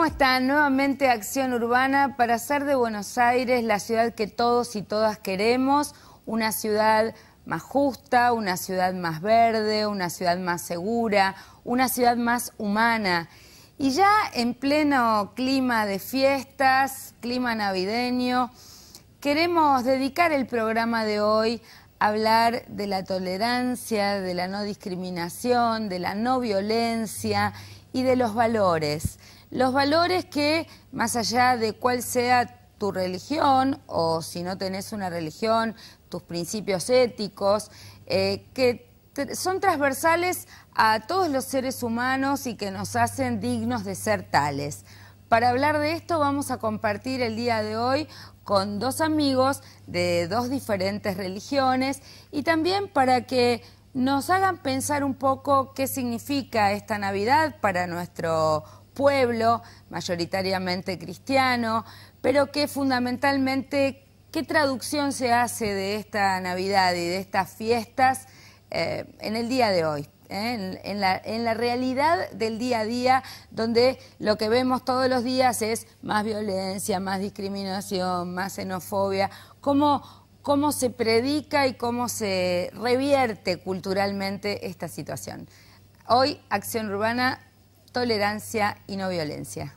¿Cómo están? Nuevamente Acción Urbana para hacer de Buenos Aires la ciudad que todos y todas queremos, una ciudad más justa, una ciudad más verde, una ciudad más segura, una ciudad más humana. Y ya en pleno clima de fiestas, clima navideño, queremos dedicar el programa de hoy a hablar de la tolerancia, de la no discriminación, de la no violencia y de los valores. Los valores que, más allá de cuál sea tu religión, o si no tenés una religión, tus principios éticos, que son transversales a todos los seres humanos y que nos hacen dignos de ser tales. Para hablar de esto vamos a compartir el día de hoy con dos amigos de dos diferentes religiones y también para que nos hagan pensar un poco qué significa esta Navidad para nuestro pueblo, mayoritariamente cristiano, pero que fundamentalmente, ¿qué traducción se hace de esta Navidad y de estas fiestas en el día de hoy? En la realidad del día a día, donde lo que vemos todos los días es más violencia, más discriminación, más xenofobia, cómo se predica y cómo se revierte culturalmente esta situación. Hoy, Acción Urbana, tolerancia y no violencia.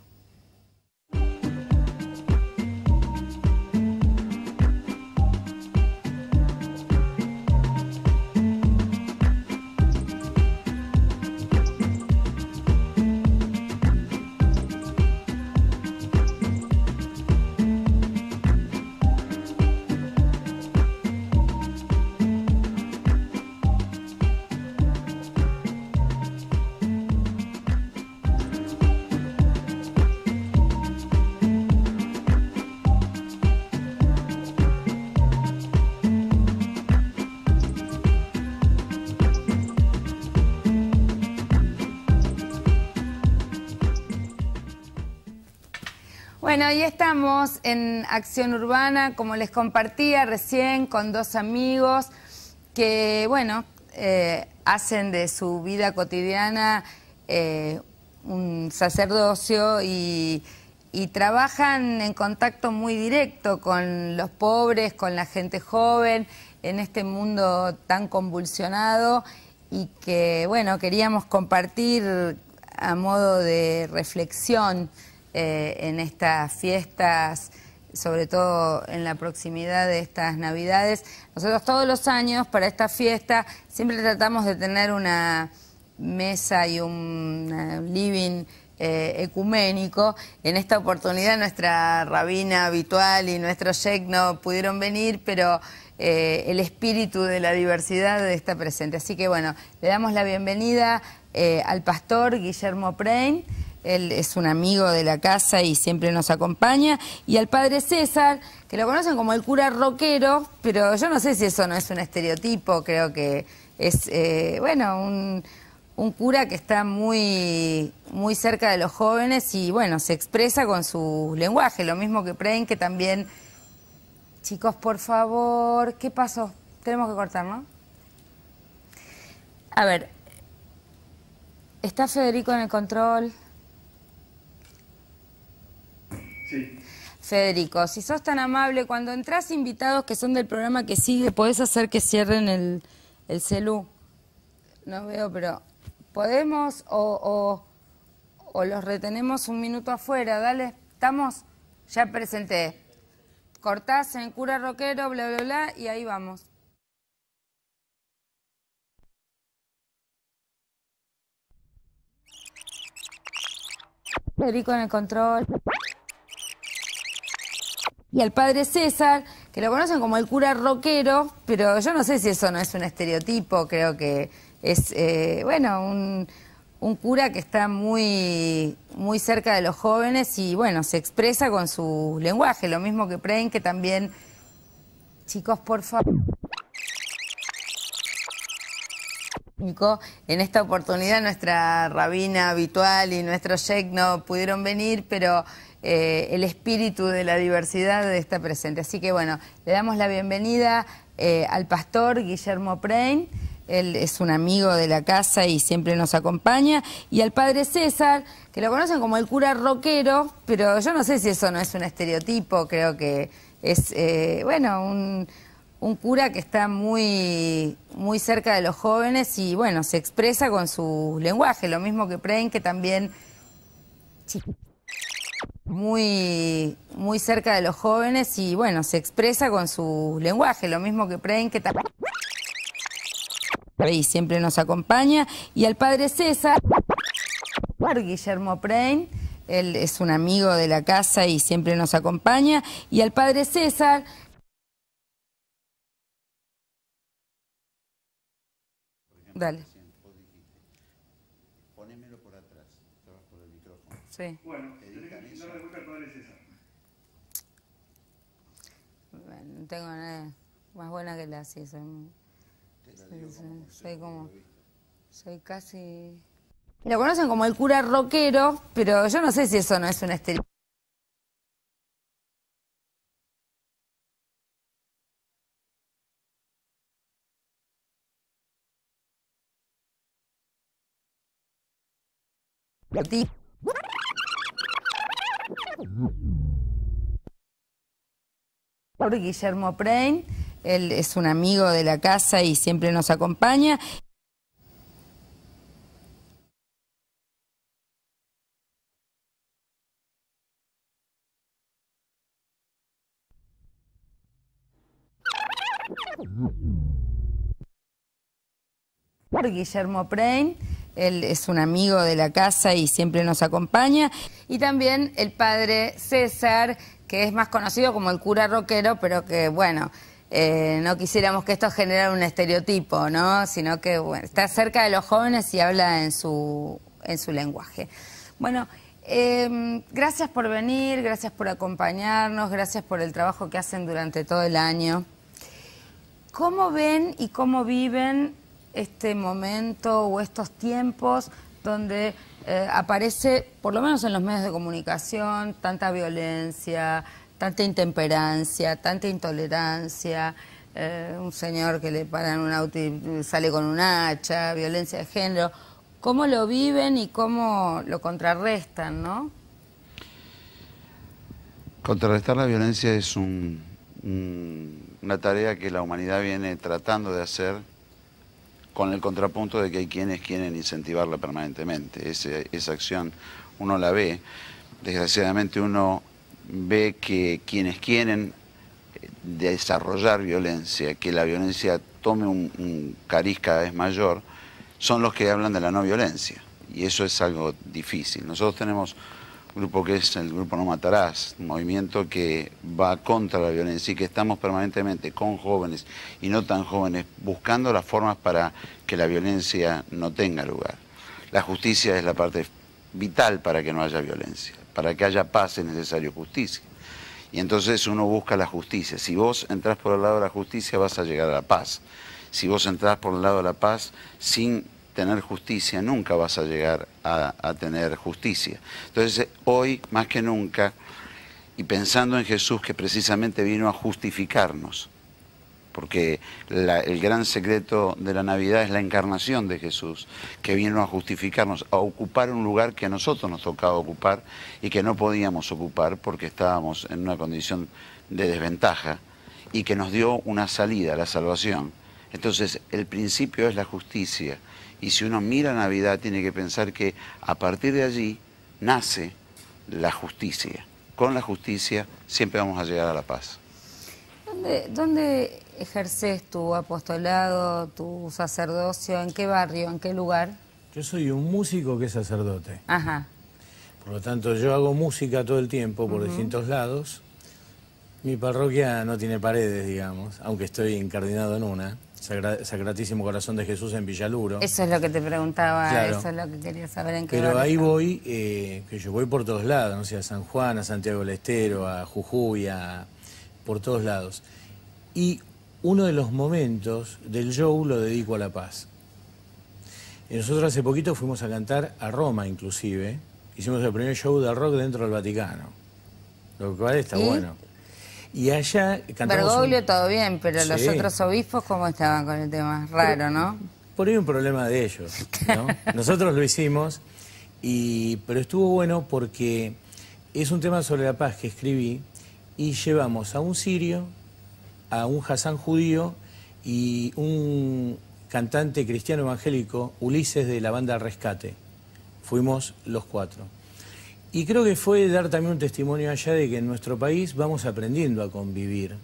Bueno, y estamos en Acción Urbana, como les compartía recién, con dos amigos que, bueno, hacen de su vida cotidiana un sacerdocio y trabajan en contacto muy directo con los pobres, con la gente joven, en este mundo tan convulsionado y que, bueno, queríamos compartir a modo de reflexión en estas fiestas, sobre todo en la proximidad de estas Navidades. Nosotros todos los años para esta fiesta siempre tratamos de tener una mesa y un living ecuménico. En esta oportunidad nuestra rabina habitual y nuestro sheik no pudieron venir, pero el espíritu de la diversidad está presente. Así que bueno, le damos la bienvenida al pastor Guillermo Prein. Él es un amigo de la casa y siempre nos acompaña. Y al padre César, que lo conocen como el cura rockero, pero yo no sé si eso no es un estereotipo, creo que es, bueno, un cura que está muy cerca de los jóvenes y, bueno, se expresa con su lenguaje, lo mismo que Prein, que también... Chicos, por favor, ¿qué pasó? Tenemos que cortar, ¿no? A ver, ¿está Federico en el control? Sí. Federico, si sos tan amable, cuando entras invitados que son del programa que sigue, ¿podés hacer que cierren el celú? No veo, pero ¿podemos o los retenemos un minuto afuera? Dale, ¿estamos? Ya presenté. Cortás en cura rockero, bla, bla, bla, y ahí vamos. Federico en el control. Y al padre César, que lo conocen como el cura rockero, pero yo no sé si eso no es un estereotipo, creo que es, bueno, un cura que está muy cerca de los jóvenes y, bueno, se expresa con su lenguaje, lo mismo que Prein, que también... Chicos, por favor... En esta oportunidad nuestra rabina habitual y nuestro sheik no pudieron venir, pero el espíritu de la diversidad está presente. Así que bueno, le damos la bienvenida al pastor Guillermo Prein. él es un amigo de la casa y siempre nos acompaña, y al padre César, que lo conocen como el cura rockero, pero yo no sé si eso no es un estereotipo, creo que es, bueno, un cura que está muy cerca de los jóvenes y, bueno, se expresa con su lenguaje, lo mismo que Prein, que también muy cerca de los jóvenes y, bueno, se expresa con su lenguaje, lo mismo que Prein, que también y siempre nos acompaña, y al padre César, Guillermo Prein, él es un amigo de la casa y siempre nos acompaña, y al padre César... Dale. Ponémelo por atrás, por el micrófono. Sí. Bueno, no me gusta el padre César. No tengo nada más buena que la así, soy casi... Lo conocen como el cura rockero, pero yo no sé si eso no es un estereotipo. Guillermo Prein, él es un amigo de la casa y siempre nos acompaña. Guillermo Prein, él es un amigo de la casa y siempre nos acompaña. Y también el padre César, que es más conocido como el cura rockero, pero que, bueno, no quisiéramos que esto generara un estereotipo, ¿no? Sino que, bueno, está cerca de los jóvenes y habla en su lenguaje. Bueno, gracias por venir, gracias por acompañarnos, gracias por el trabajo que hacen durante todo el año. ¿Cómo ven y cómo viven este momento o estos tiempos donde aparece, por lo menos en los medios de comunicación, tanta violencia, tanta intemperancia, tanta intolerancia, un señor que le paran un auto y sale con un hacha, violencia de género? ¿Cómo lo viven y cómo lo contrarrestan, no? Contrarrestar la violencia es una tarea que la humanidad viene tratando de hacer con el contrapunto de que hay quienes quieren incentivarla permanentemente. Esa acción uno la ve. Desgraciadamente uno ve que quienes quieren desarrollar violencia, que la violencia tome un cariz cada vez mayor, son los que hablan de la no violencia. Y eso es algo difícil. Nosotros tenemos un grupo que es el Grupo No Matarás, un movimiento que va contra la violencia y que estamos permanentemente con jóvenes y no tan jóvenes buscando las formas para que la violencia no tenga lugar. La justicia es la parte vital para que no haya violencia. Para que haya paz es necesario justicia. Y entonces uno busca la justicia. Si vos entrás por el lado de la justicia vas a llegar a la paz. Si vos entrás por el lado de la paz sin tener justicia, nunca vas a llegar a tener justicia. Entonces, hoy, más que nunca, y pensando en Jesús, que precisamente vino a justificarnos, porque el gran secreto de la Navidad es la encarnación de Jesús, que vino a justificarnos, a ocupar un lugar que a nosotros nos tocaba ocupar y que no podíamos ocupar porque estábamos en una condición de desventaja, y que nos dio una salida, la salvación. Entonces, el principio es la justicia. Y si uno mira Navidad, tiene que pensar que a partir de allí nace la justicia. Con la justicia siempre vamos a llegar a la paz. ¿Dónde ejerces tu apostolado, tu sacerdocio? ¿En qué barrio? ¿En qué lugar? Yo soy un músico que es sacerdote. Ajá. Por lo tanto, yo hago música todo el tiempo por distintos lados. Mi parroquia no tiene paredes, digamos, aunque estoy incardinado en una. Sacratísimo Corazón de Jesús en Villaluro. Eso es lo que te preguntaba, claro. Eso es lo que quería saber en qué Pero barrio ahí estás. voy, que yo voy por todos lados, no sé, a San Juan, a Santiago del Estero, a Jujuy, por todos lados. Y uno de los momentos del show lo dedico a la paz. Y nosotros hace poquito fuimos a cantar a Roma, inclusive. Hicimos el primer show de rock dentro del Vaticano, lo cual está bueno. Y allá cantamos... Bergoglio todo bien, pero los Sí. otros obispos, ¿cómo estaban con el tema? Raro, ¿no? por ahí un problema de ellos, ¿no? Nosotros lo hicimos, pero estuvo bueno porque es un tema sobre la paz que escribí y llevamos a un sirio, a un Hassan judío y un cantante cristiano evangélico, Ulises, de la banda Rescate. Fuimos los 4. Y creo que fue dar también un testimonio allá de que en nuestro país vamos aprendiendo a convivir,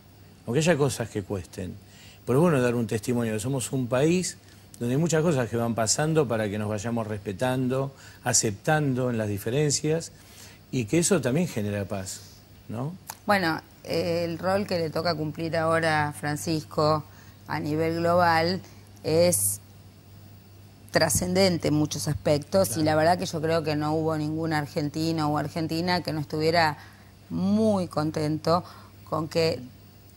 aunque haya cosas que cuesten. Pero es bueno dar un testimonio, somos un país donde hay muchas cosas que van pasando para que nos vayamos respetando, aceptando en las diferencias y que eso también genera paz, ¿no? Bueno, el rol que le toca cumplir ahora a Francisco a nivel global es trascendente en muchos aspectos, claro. Y la verdad que yo creo que no hubo ningún argentino o argentina que no estuviera muy contento con que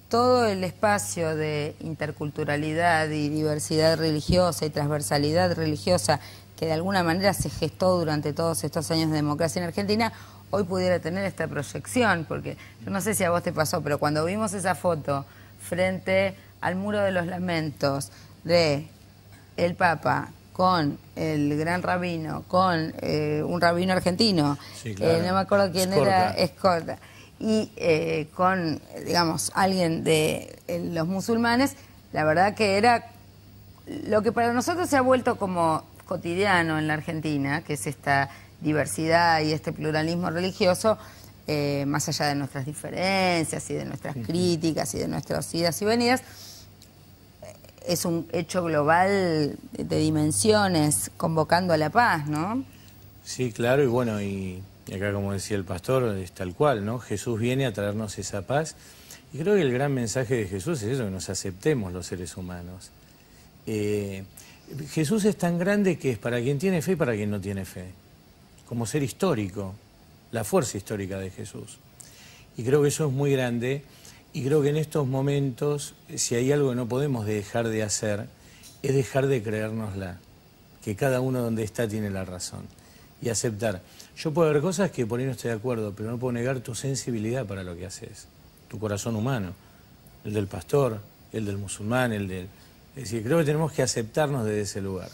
todo el espacio de interculturalidad y diversidad religiosa y transversalidad religiosa que de alguna manera se gestó durante todos estos años de democracia en Argentina, hoy pudiera tener esta proyección, porque yo no sé si a vos te pasó, pero cuando vimos esa foto frente al Muro de los Lamentos de el Papa con el gran rabino, con un rabino argentino, sí, claro. No me acuerdo quién era, Escorta, y con, digamos, alguien de los musulmanes, la verdad que era lo que para nosotros se ha vuelto como cotidiano en la Argentina, que es esta diversidad y este pluralismo religioso, más allá de nuestras diferencias y de nuestras críticas y de nuestras idas y venidas, es un hecho global de dimensiones convocando a la paz, ¿no? Sí, claro, y bueno, y acá como decía el pastor, es tal cual, ¿no? Jesús viene a traernos esa paz, y creo que el gran mensaje de Jesús es eso, que nos aceptemos los seres humanos. Jesús es tan grande que es para quien tiene fe y para quien no tiene fe, como ser histórico, la fuerza histórica de Jesús. Y creo que eso es muy grande. Y creo que en estos momentos, si hay algo que no podemos dejar de hacer, es dejar de creérnosla, que cada uno donde está tiene la razón, y aceptar. Yo puedo ver cosas que por ahí no estoy de acuerdo, pero no puedo negar tu sensibilidad para lo que haces, tu corazón humano, el del pastor, el del musulmán, el del... Es decir, creo que tenemos que aceptarnos desde ese lugar.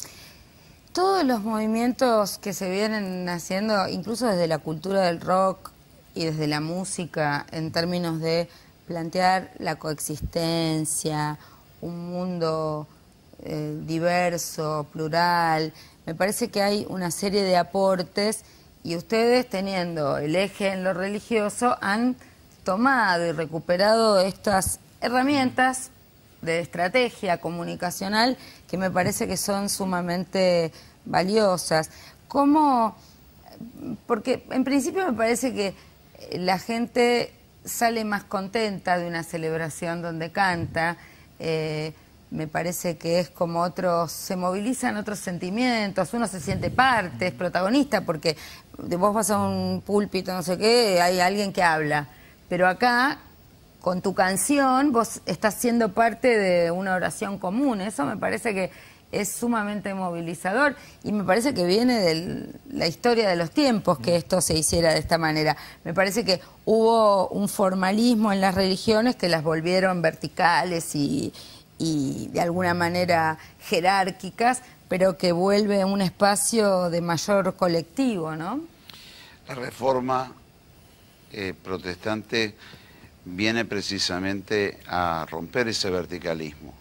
Todos los movimientos que se vienen haciendo, incluso desde la cultura del rock y desde la música, en términos de plantear la coexistencia, un mundo diverso, plural. Me parece que hay una serie de aportes y ustedes, teniendo el eje en lo religioso, han tomado y recuperado estas herramientas de estrategia comunicacional que me parece que son sumamente valiosas. ¿Cómo? Porque en principio me parece que la gente sale más contenta de una celebración donde canta, me parece que es como otros, se movilizan otros sentimientos, uno se siente parte, es protagonista, porque vos vas a un púlpito, no sé qué, hay alguien que habla, pero acá, con tu canción, vos estás siendo parte de una oración común, eso me parece que es sumamente movilizador y me parece que viene de la historia de los tiempos que esto se hiciera de esta manera. Me parece que hubo un formalismo en las religiones que las volvieron verticales y de alguna manera jerárquicas, pero que vuelve un espacio de mayor colectivo, ¿no? La reforma protestante viene precisamente a romper ese verticalismo.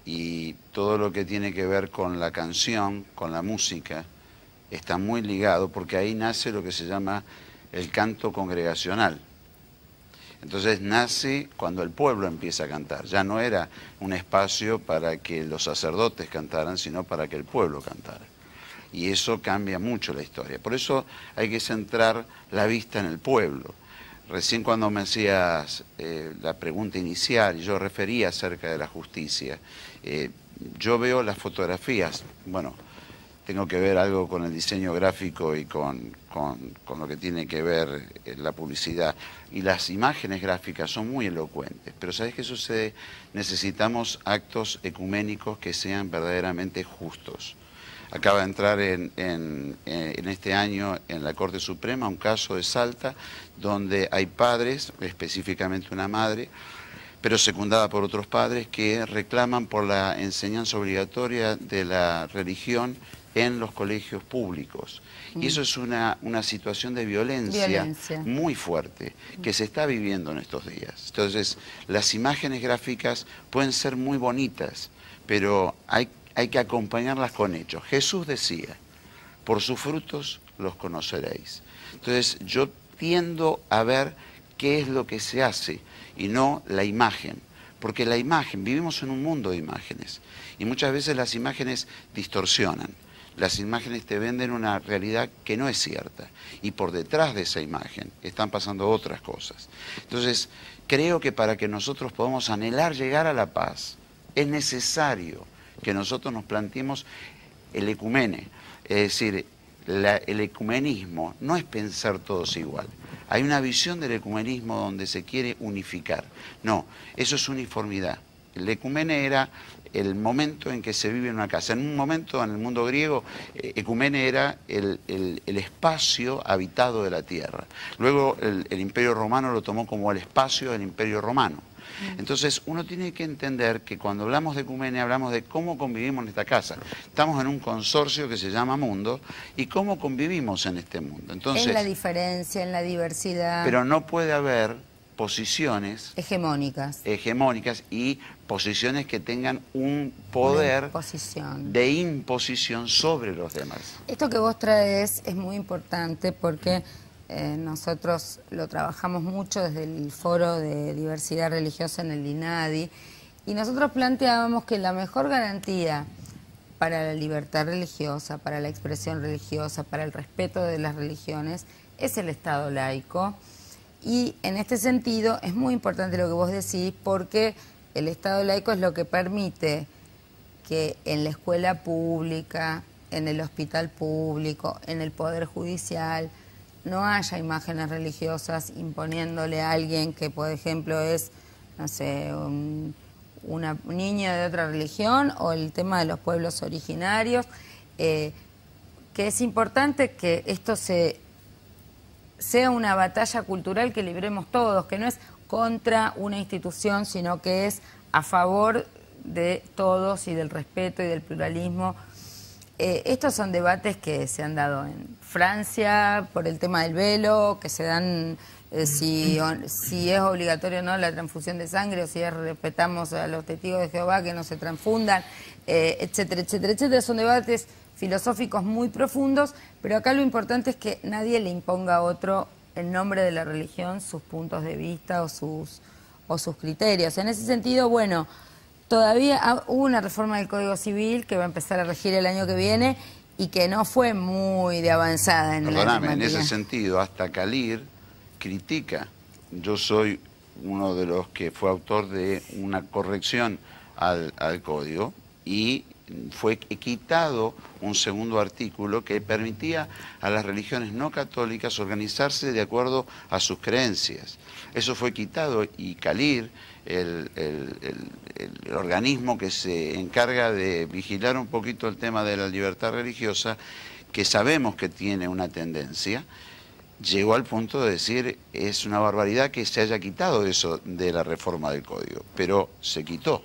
Y todo lo que tiene que ver con la canción, con la música, está muy ligado porque ahí nace lo que se llama el canto congregacional. Entonces nace cuando el pueblo empieza a cantar. Ya no era un espacio para que los sacerdotes cantaran, sino para que el pueblo cantara. Y eso cambia mucho la historia. Por eso hay que centrar la vista en el pueblo. Recién cuando me hacías la pregunta inicial, yo refería acerca de la justicia. Yo veo las fotografías, bueno, tengo que ver algo con el diseño gráfico y con lo que tiene que ver la publicidad. Y las imágenes gráficas son muy elocuentes. Pero ¿sabes qué sucede? Necesitamos actos ecuménicos que sean verdaderamente justos. Acaba de entrar en este año en la Corte Suprema un caso de Salta donde hay padres, específicamente una madre, pero secundada por otros padres que reclaman por la enseñanza obligatoria de la religión en los colegios públicos. Y eso es una situación de violencia muy fuerte que se está viviendo en estos días. Entonces, las imágenes gráficas pueden ser muy bonitas, pero hay que acompañarlas con hechos. Jesús decía, por sus frutos los conoceréis. Entonces, yo tiendo a ver qué es lo que se hace y no la imagen. Porque la imagen, vivimos en un mundo de imágenes y muchas veces las imágenes distorsionan. Las imágenes te venden una realidad que no es cierta y por detrás de esa imagen están pasando otras cosas. Entonces, creo que para que nosotros podamos anhelar llegar a la paz, es necesario que nosotros nos planteemos el ecumene. Es decir, el ecumenismo no es pensar todos igual. Hay una visión del ecumenismo donde se quiere unificar. No, eso es uniformidad. El ecumene era el momento en que se vive en una casa. En un momento, en el mundo griego, ecumene era el espacio habitado de la tierra. Luego el Imperio Romano lo tomó como el espacio del Imperio Romano. Entonces uno tiene que entender que cuando hablamos de ecumene hablamos de cómo convivimos en esta casa. Estamos en un consorcio que se llama mundo y cómo convivimos en este mundo. Entonces, en la diferencia, en la diversidad. Pero no puede haber posiciones hegemónicas y posiciones que tengan un poder de imposición sobre los demás. Esto que vos traes es muy importante porque nosotros lo trabajamos mucho desde el Foro de Diversidad Religiosa en el INADI y nosotros planteábamos que la mejor garantía para la libertad religiosa, para la expresión religiosa, para el respeto de las religiones es el Estado laico. Y en este sentido es muy importante lo que vos decís porque el Estado laico es lo que permite que en la escuela pública, en el hospital público, en el Poder Judicial, no haya imágenes religiosas imponiéndole a alguien que, por ejemplo, es, no sé, un niño de otra religión o el tema de los pueblos originarios, que es importante que esto sea una batalla cultural que libremos todos, que no es contra una institución, sino que es a favor de todos y del respeto y del pluralismo. Estos son debates que se han dado en Francia por el tema del velo, que se dan si es obligatorio o no la transfusión de sangre, o si respetamos a los testigos de Jehová que no se transfundan, etcétera, etcétera, etcétera. Son debates filosóficos muy profundos, pero acá lo importante es que nadie le imponga a otro en nombre de la religión sus puntos de vista o sus criterios. En ese sentido, bueno, todavía hubo una reforma del Código Civil que va a empezar a regir el año que viene y que no fue muy de avanzada en la temática. En ese sentido, hasta Kalir critica. Yo soy uno de los que fue autor de una corrección al código y fue quitado un segundo artículo que permitía a las religiones no católicas organizarse de acuerdo a sus creencias. Eso fue quitado y Kalir, el organismo que se encarga de vigilar un poquito el tema de la libertad religiosa, que sabemos que tiene una tendencia, llegó al punto de decir es una barbaridad que se haya quitado eso de la reforma del código, pero se quitó.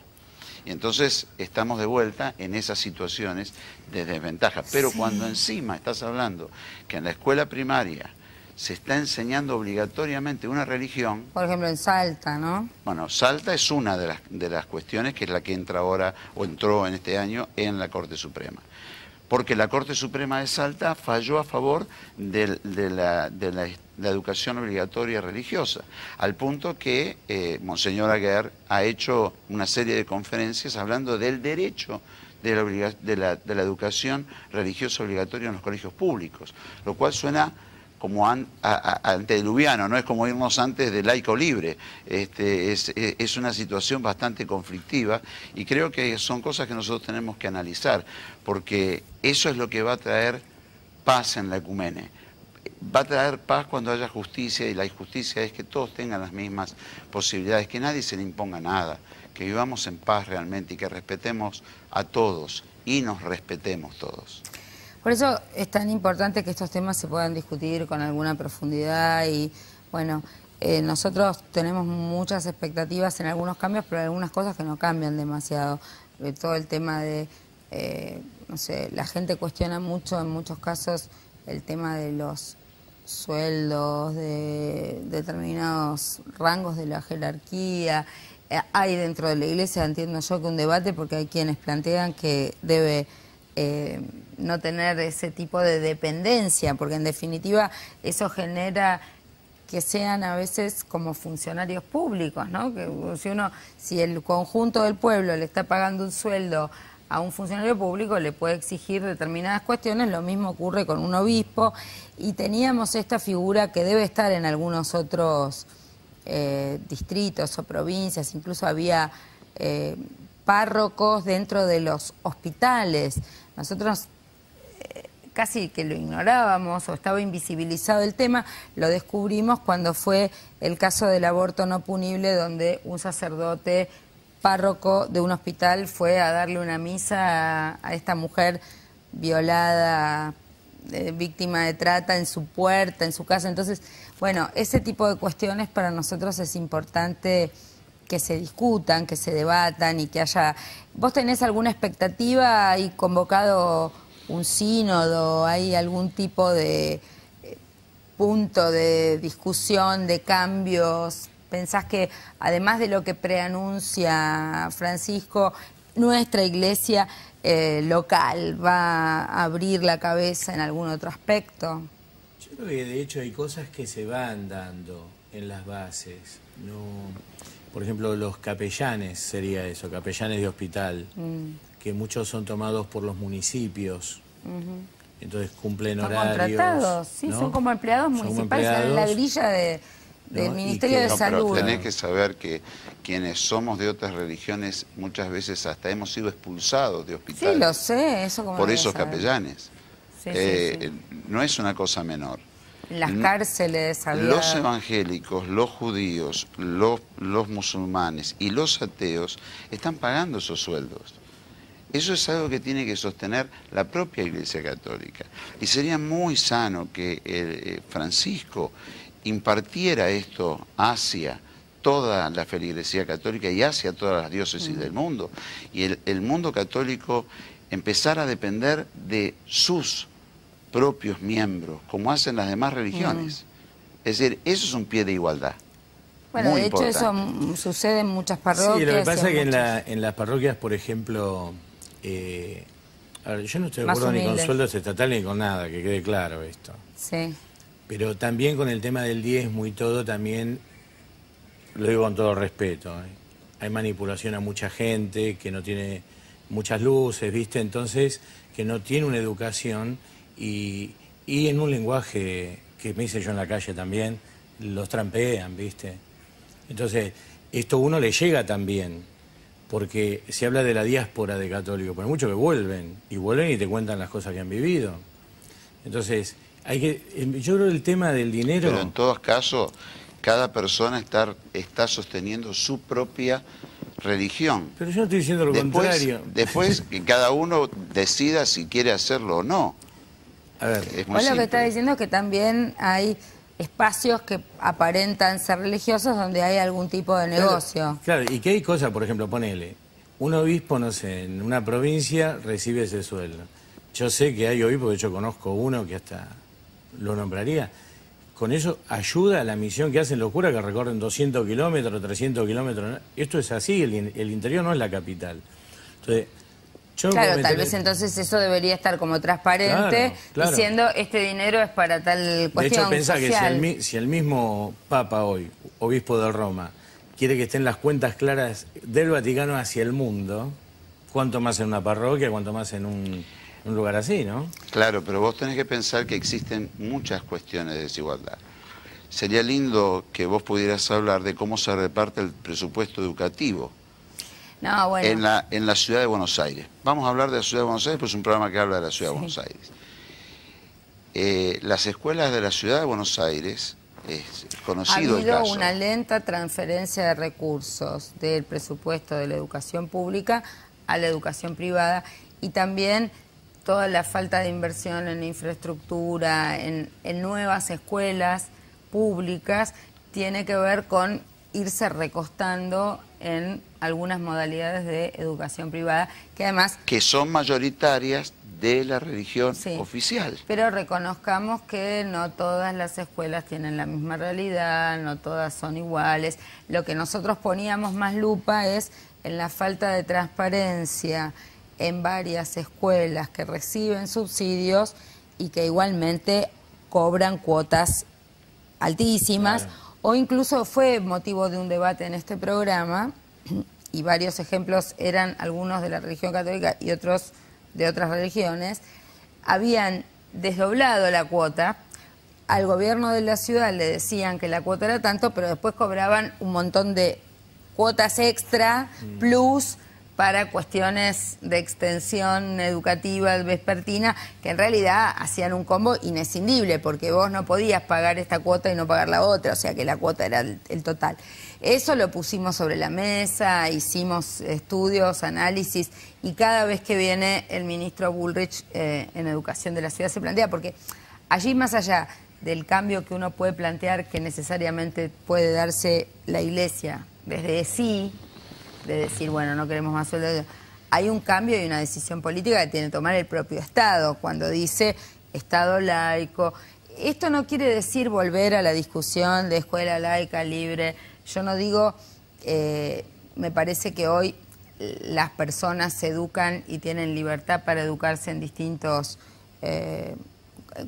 Y entonces estamos de vuelta en esas situaciones de desventaja. Pero cuando encima estás hablando que en la escuela primaria se está enseñando obligatoriamente una religión... Por ejemplo, en Salta, ¿no? Bueno, Salta es una de las cuestiones que es la que entra ahora, o entró en este año, en la Corte Suprema. Porque la Corte Suprema de Salta falló a favor de la educación obligatoria religiosa, al punto que Monseñor Aguer ha hecho una serie de conferencias hablando del derecho de la educación religiosa obligatoria en los colegios públicos, lo cual suena como antediluviano, no es como irnos antes de laico libre. Es una situación bastante conflictiva y creo que son cosas que nosotros tenemos que analizar, porque eso es lo que va a traer paz en la ecumene. Va a traer paz cuando haya justicia, y la justicia es que todos tengan las mismas posibilidades, que nadie se le imponga nada, que vivamos en paz realmente y que respetemos a todos y nos respetemos todos. Por eso es tan importante que estos temas se puedan discutir con alguna profundidad y, bueno, nosotros tenemos muchas expectativas en algunos cambios, pero hay algunas cosas que no cambian demasiado. Todo el tema de, no sé, la gente cuestiona mucho en muchos casos el tema de los sueldos, de determinados rangos de la jerarquía. Hay dentro de la Iglesia, entiendo yo, que un debate, porque hay quienes plantean que debe no tener ese tipo de dependencia, porque en definitiva eso genera que sean a veces como funcionarios públicos, ¿no? Que si el conjunto del pueblo le está pagando un sueldo a un funcionario público, le puede exigir determinadas cuestiones. Lo mismo ocurre con un obispo, y teníamos esta figura que debe estar en algunos otros distritos o provincias. Incluso había párrocos dentro de los hospitales. Nosotros casi que lo ignorábamos o estaba invisibilizado el tema. Lo descubrimos cuando fue el caso del aborto no punible, donde un sacerdote párroco de un hospital fue a darle una misa a esta mujer violada, víctima de trata, en su puerta, en su casa. Entonces, bueno, ese tipo de cuestiones para nosotros es importante que se discutan, que se debatan y que haya... ¿Vos tenés alguna expectativa? ¿Hay convocado un sínodo? ¿Hay algún tipo de punto de discusión, de cambios? ¿Pensás que, además de lo que preanuncia Francisco, nuestra iglesia local va a abrir la cabeza en algún otro aspecto? Yo creo que de hecho hay cosas que se van dando en las bases. No, por ejemplo, los capellanes sería eso, capellanes de hospital, que muchos son tomados por los municipios. Entonces cumplen horarios. Son contratados, sí, ¿no? Son como empleados municipales, en la grilla del Ministerio de Salud. Pero tenés que saber que quienes somos de otras religiones muchas veces hasta hemos sido expulsados de hospitales. Sí, lo sé, eso como por esos capellanes. Sí, sí. No es una cosa menor. Las cárceles había... Los evangélicos, los judíos, los musulmanes y los ateos están pagando esos sueldos. Eso es algo que tiene que sostener la propia Iglesia Católica. Y sería muy sano que Francisco impartiera esto hacia toda la feligresía católica y hacia todas las diócesis del mundo. Y el mundo católico empezara a depender de sus propios miembros, como hacen las demás religiones. Es decir, eso es un pie de igualdad. Bueno, muy de hecho importante. eso sucede en muchas parroquias. Sí, lo que pasa es que en las parroquias, por ejemplo, a ver, yo no estoy de acuerdo ni con sueldos estatales ni con nada, que quede claro esto. Sí. Pero también con el tema del diezmo y todo, también, lo digo con todo respeto, hay manipulación a mucha gente que no tiene muchas luces, ¿viste? Entonces, que no tiene una educación y en un lenguaje que me hice yo en la calle también, los trampean, ¿viste? Entonces, esto a uno le llega también, porque se habla de la diáspora de católicos, pero hay muchos que vuelven y te cuentan las cosas que han vivido. Entonces, yo creo que el tema del dinero... Pero en todos casos, cada persona está sosteniendo su propia religión. Pero yo no estoy diciendo lo contrario. Después que cada uno decida si quiere hacerlo o no. A ver, es muy simple. Lo que está diciendo es que también hay espacios que aparentan ser religiosos donde hay algún tipo de negocio. Claro, y que hay cosas, por ejemplo, ponele, un obispo, no sé, en una provincia recibe ese sueldo. Yo sé que hay obispos, de hecho conozco uno que hasta lo nombraría. Con eso ayuda a la misión que hacen los curas, que recorren 200 kilómetros, 300 kilómetros. Esto es así, el interior no es la capital. Entonces, claro, tal vez entonces eso debería estar como transparente, claro. Diciendo este dinero es para tal cuestión. De hecho, pensá social. Que si el mismo Papa hoy, obispo de Roma, quiere que estén las cuentas claras del Vaticano hacia el mundo, cuánto más en una parroquia, cuánto más en un lugar así, ¿no? Claro, pero vos tenés que pensar que existen muchas cuestiones de desigualdad. Sería lindo que vos pudieras hablar de cómo se reparte el presupuesto educativo. No, bueno. En la ciudad de Buenos Aires. Vamos a hablar de la ciudad de Buenos Aires, pues es un programa que habla de la ciudad de Buenos Aires. Las escuelas de la ciudad de Buenos Aires, es conocido el caso. Ha habido una lenta transferencia de recursos del presupuesto de la educación pública a la educación privada, y también toda la falta de inversión en infraestructura, en nuevas escuelas públicas, tiene que ver con irse recostando en algunas modalidades de educación privada, que además... Que son mayoritarias de la religión Sí, oficial. pero reconozcamos que no todas las escuelas tienen la misma realidad, no todas son iguales. Lo que nosotros poníamos más lupa es en la falta de transparencia en varias escuelas que reciben subsidios y que igualmente cobran cuotas altísimas. Claro. O incluso fue motivo de un debate en este programa, y varios ejemplos eran algunos de la religión católica y otros de otras religiones, habían desdoblado la cuota, al gobierno de la ciudad le decían que la cuota era tanto, pero después cobraban un montón de cuotas extra, plus, para cuestiones de extensión educativa vespertina, que en realidad hacían un combo inescindible, porque vos no podías pagar esta cuota y no pagar la otra, o sea que la cuota era el total. Eso lo pusimos sobre la mesa, hicimos estudios, análisis, y cada vez que viene el ministro Bullrich en educación de la ciudad se plantea, porque allí, más allá del cambio que uno puede plantear que necesariamente puede darse la Iglesia desde sí, de decir, bueno, no queremos más sueldo, hay un cambio y una decisión política que tiene que tomar el propio Estado, cuando dice Estado laico. Esto no quiere decir volver a la discusión de escuela laica, libre. Yo no digo, me parece que hoy las personas se educan y tienen libertad para educarse en distintas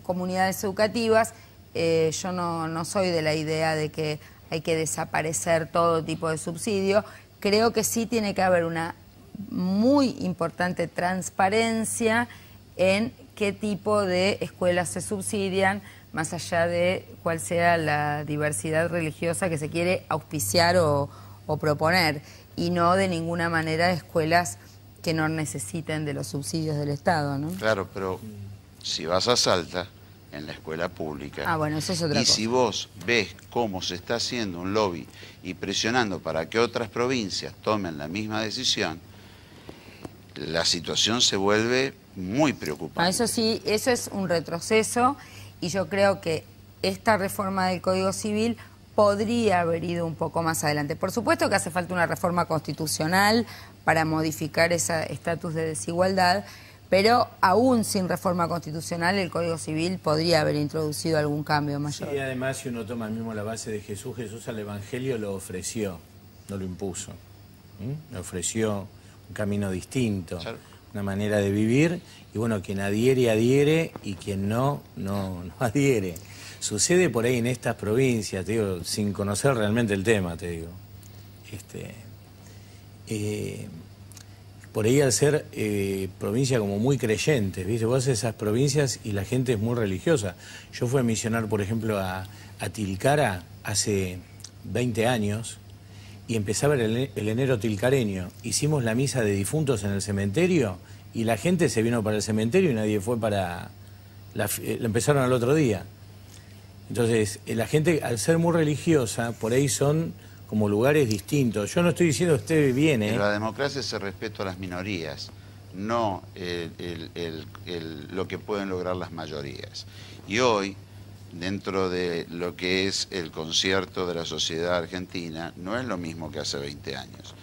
comunidades educativas. Yo no soy de la idea de que hay que desaparecer todo tipo de subsidio. Creo que sí tiene que haber una muy importante transparencia en qué tipo de escuelas se subsidian, más allá de cuál sea la diversidad religiosa que se quiere auspiciar o proponer, y no de ninguna manera escuelas que no necesiten de los subsidios del Estado, ¿no? Claro, pero si vas a Salta, en la escuela pública, bueno, eso es otra cosa. Si vos ves cómo se está haciendo un lobby y presionando para que otras provincias tomen la misma decisión, la situación se vuelve muy preocupante. Eso sí, eso es un retroceso, y yo creo que esta reforma del Código Civil podría haber ido un poco más adelante. Por supuesto que hace falta una reforma constitucional para modificar ese estatus de desigualdad, pero aún sin reforma constitucional el Código Civil podría haber introducido algún cambio mayor. Sí, además, si uno toma mismo la base de Jesús, Jesús al Evangelio lo ofreció, no lo impuso. Le ofreció un camino distinto, claro, una manera de vivir, y bueno, quien adhiere, adhiere, y quien no adhiere. Sucede por ahí en estas provincias, te digo, sin conocer realmente el tema, te digo. Por ahí al ser provincia como muy creyentes, ¿viste? Vos haces esas provincias y la gente es muy religiosa. Yo fui a misionar, por ejemplo, a Tilcara hace 20 años y empezaba el enero tilcareño. Hicimos la misa de difuntos en el cementerio y la gente se vino para el cementerio y nadie fue para... la empezaron al otro día. Entonces, la gente, al ser muy religiosa, por ahí son como lugares distintos. Yo no estoy diciendo que usted viene. En la democracia es el respeto a las minorías, no lo que pueden lograr las mayorías. Y hoy, dentro de lo que es el concierto de la sociedad argentina, no es lo mismo que hace 20 años.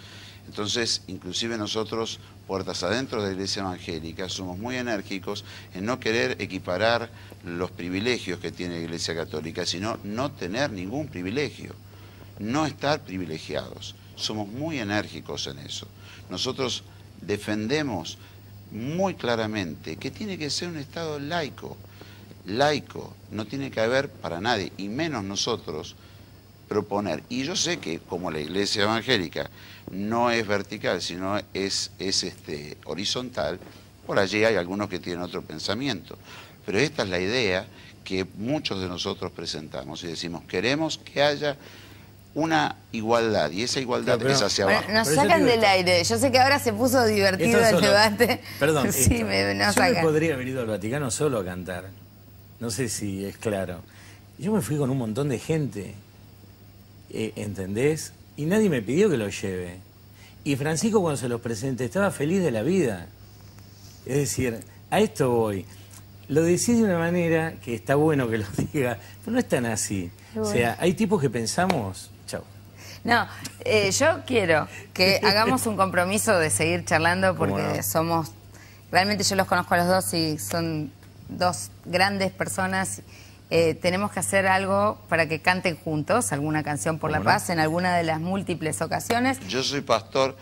Entonces, inclusive nosotros, puertas adentro de la Iglesia Evangélica, somos muy enérgicos en no querer equiparar los privilegios que tiene la Iglesia Católica, sino no tener ningún privilegio. No estar privilegiados. Somos muy enérgicos en eso. Nosotros defendemos muy claramente que tiene que ser un Estado laico. Laico, no tiene que haber para nadie, y menos nosotros proponer. Y yo sé que como la Iglesia Evangélica no es vertical, sino es horizontal, por allí hay algunos que tienen otro pensamiento. Pero esta es la idea que muchos de nosotros presentamos y decimos, queremos que haya una igualdad, y esa igualdad es hacia abajo. Nos sacan del aire. Yo sé que ahora se puso divertido el debate. Perdón, sí, yo me podría haber ido al Vaticano solo a cantar. No sé si es claro. Yo me fui con un montón de gente, ¿entendés? Y nadie me pidió que lo lleve. Y Francisco, cuando se los presenté, estaba feliz de la vida. Es decir, a esto voy. Lo decís de una manera que está bueno que lo diga, pero no es tan así. Bueno. O sea, hay tipos que pensamos, chau. No, yo quiero que hagamos un compromiso de seguir charlando porque ¿Cómo no? somos, realmente yo los conozco a los dos y son dos grandes personas. Tenemos que hacer algo para que canten juntos alguna canción por la ¿Cómo no? paz en alguna de las múltiples ocasiones. Yo soy pastor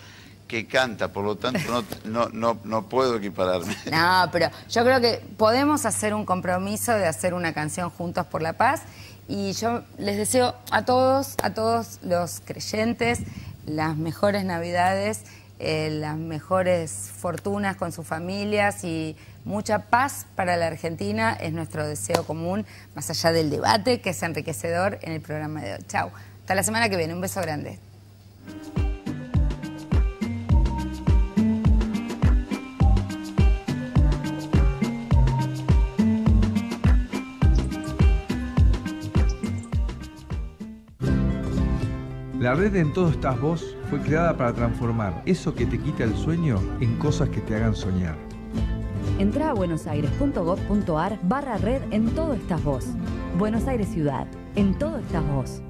que canta, por lo tanto no puedo equipararme. No, pero yo creo que podemos hacer un compromiso de hacer una canción juntos por la paz y yo les deseo a todos los creyentes las mejores Navidades, las mejores fortunas con sus familias y mucha paz para la Argentina es nuestro deseo común, más allá del debate que es enriquecedor en el programa de hoy. Chau, hasta la semana que viene, un beso grande. La red En Todo Estás Vos fue creada para transformar eso que te quita el sueño en cosas que te hagan soñar. Entrá a buenosaires.gov.ar/red En Todo Estás Vos. Buenos Aires Ciudad. En Todo Estás Vos.